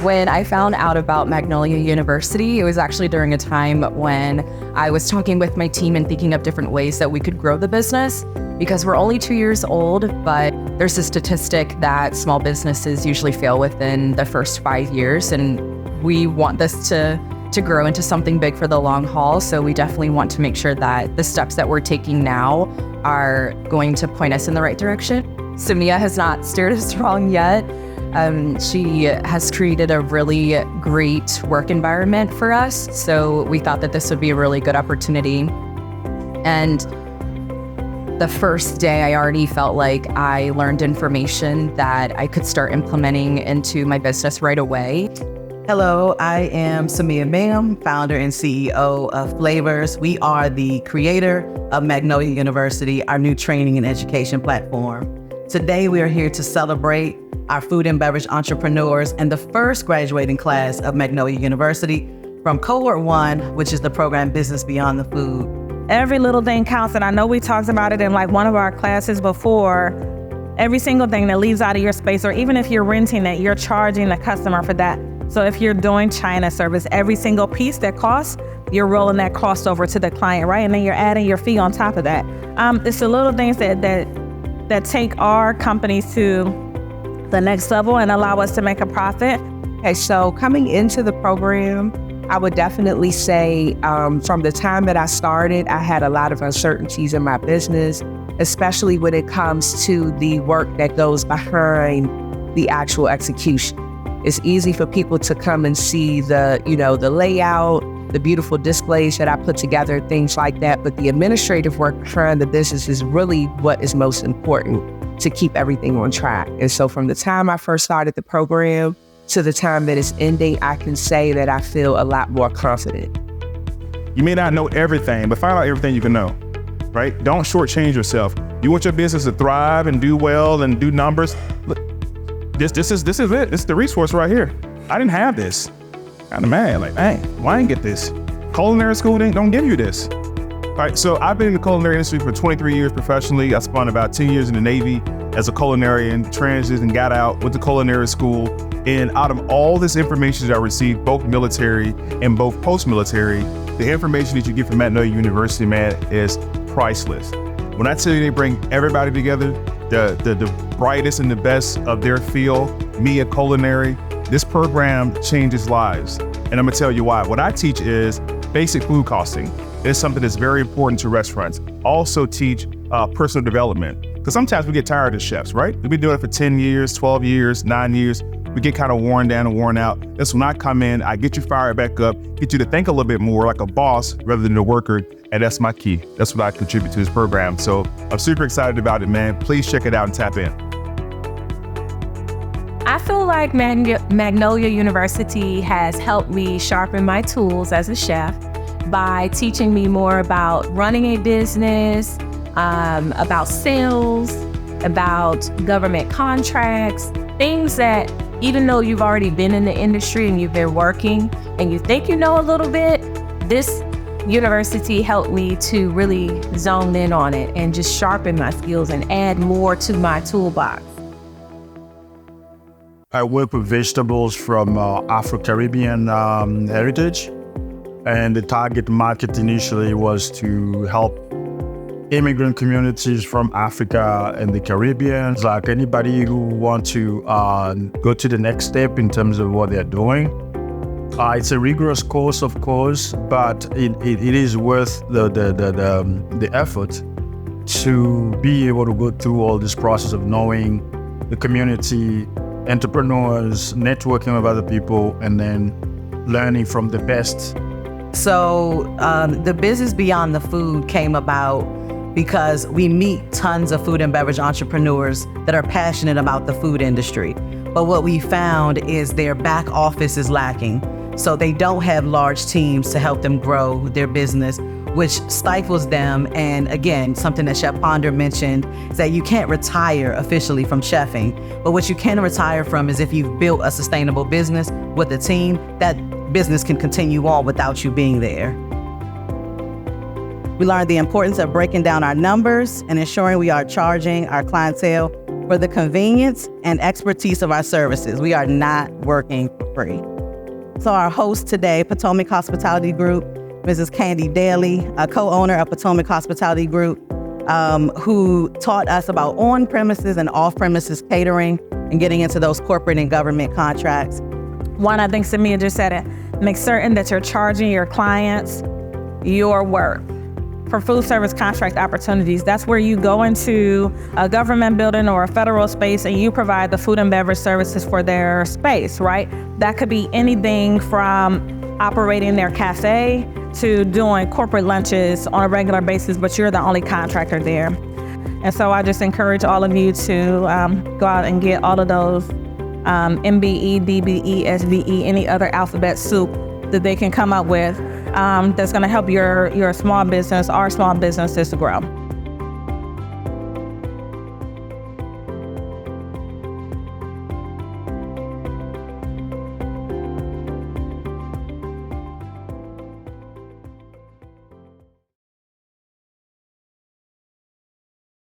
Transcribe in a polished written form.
When I found out about Magnolia University, it was actually during a time when I was talking with my team and thinking of different ways that we could grow the business, because we're only 2 years old, but there's a statistic that small businesses usually fail within the first 5 years, and we want this to grow into something big for the long haul. So we definitely want to make sure that the steps that we're taking now are going to point us in the right direction. Samia has not steered us wrong yet. She has created a really great work environment for us. So we thought that this would be a really good opportunity. And the first day, I already felt like I learned information that I could start implementing into my business right away. Hello, I am Samia Bingham, founder and CEO of Flavors. We are the creator of Magnolia University, our new training and education platform. Today, we are here to celebrate our food and beverage entrepreneurs and the first graduating class of Magnolia University from Cohort 1, which is the program Business Beyond the Food. Every little thing counts, and I know we talked about it in like one of our classes before. Every single thing that leaves out of your space, or even if you're renting it, you're charging the customer for that. So if you're doing China service, every single piece that costs, you're rolling that cost over to the client, right? And then you're adding your fee on top of that. It's the little things that take our companies to the next level and allow us to make a profit. Okay, so coming into the program, I would definitely say from the time that I started, I had a lot of uncertainties in my business, especially when it comes to the work that goes behind the actual execution. It's easy for people to come and see the layout, the beautiful displays that I put together, things like that. But the administrative work behind the business is really what is most important to keep everything on track. And so from the time I first started the program to the time that it's ending, I can say that I feel a lot more confident. You may not know everything, but find out everything you can know, right? Don't shortchange yourself. You want your business to thrive and do well and do numbers. Look, this is it. This is the resource right here. I didn't have this. Kind of mad, like, dang, why I didn't get this? Culinary school don't give you this. All right, so I've been in the culinary industry for 23 years professionally. I spent about 10 years in the Navy as a culinarian, transited and got out, went to culinary school. And out of all this information that I received, both military and both post-military, the information that you get from Magnolia University, man, is priceless. When I tell you they bring everybody together, the brightest and the best of their field, me at culinary, this program changes lives. And I'm gonna tell you why. What I teach is basic food costing. It's something that's very important to restaurants. Also teach personal development. Because sometimes we get tired as chefs, right? We've been doing it for 10 years, 12 years, 9 years. We get kind of worn down and worn out. That's when I come in, I get you fired back up, get you to think a little bit more like a boss rather than a worker. And that's my key. That's what I contribute to this program. So I'm super excited about it, man. Please check it out and tap in. I feel like Magnolia University has helped me sharpen my tools as a chef by teaching me more about running a business, about sales, about government contracts, things that even though you've already been in the industry and you've been working and you think you know a little bit, this university helped me to really zone in on it and just sharpen my skills and add more to my toolbox. I work with vegetables from Afro-Caribbean heritage, and the target market initially was to help immigrant communities from Africa and the Caribbean. Like anybody who want to go to the next step in terms of what they're doing. It's a rigorous course, of course, but it is worth the effort to be able to go through all this process of knowing the community, entrepreneurs, networking with other people, and then learning from the best. So the Business Beyond the Food came about because we meet tons of food and beverage entrepreneurs that are passionate about the food industry. But what we found is their back office is lacking. So they don't have large teams to help them grow their business, which stifles them. And again, something that Chef Ponder mentioned is that you can't retire officially from chefing, but what you can retire from is if you've built a sustainable business with a team, that business can continue on without you being there. We learned the importance of breaking down our numbers and ensuring we are charging our clientele for for the convenience and expertise of our services. We are not working for free. So our host today, Potomac Hospitality Group, Mrs. Candy Daly, a co-owner of Potomac Hospitality Group, who taught us about on-premises and off-premises catering and getting into those corporate and government contracts. One, I think Samia just said it, make certain that you're charging your clients your worth. For food service contract opportunities, that's where you go into a government building or a federal space and you provide the food and beverage services for their space, right? That could be anything from operating their cafe to doing corporate lunches on a regular basis, but you're the only contractor there. And so I just encourage all of you to go out and get all of those MBE, DBE, SBE, any other alphabet soup that they can come up with that's gonna help your small business, our small businesses to grow.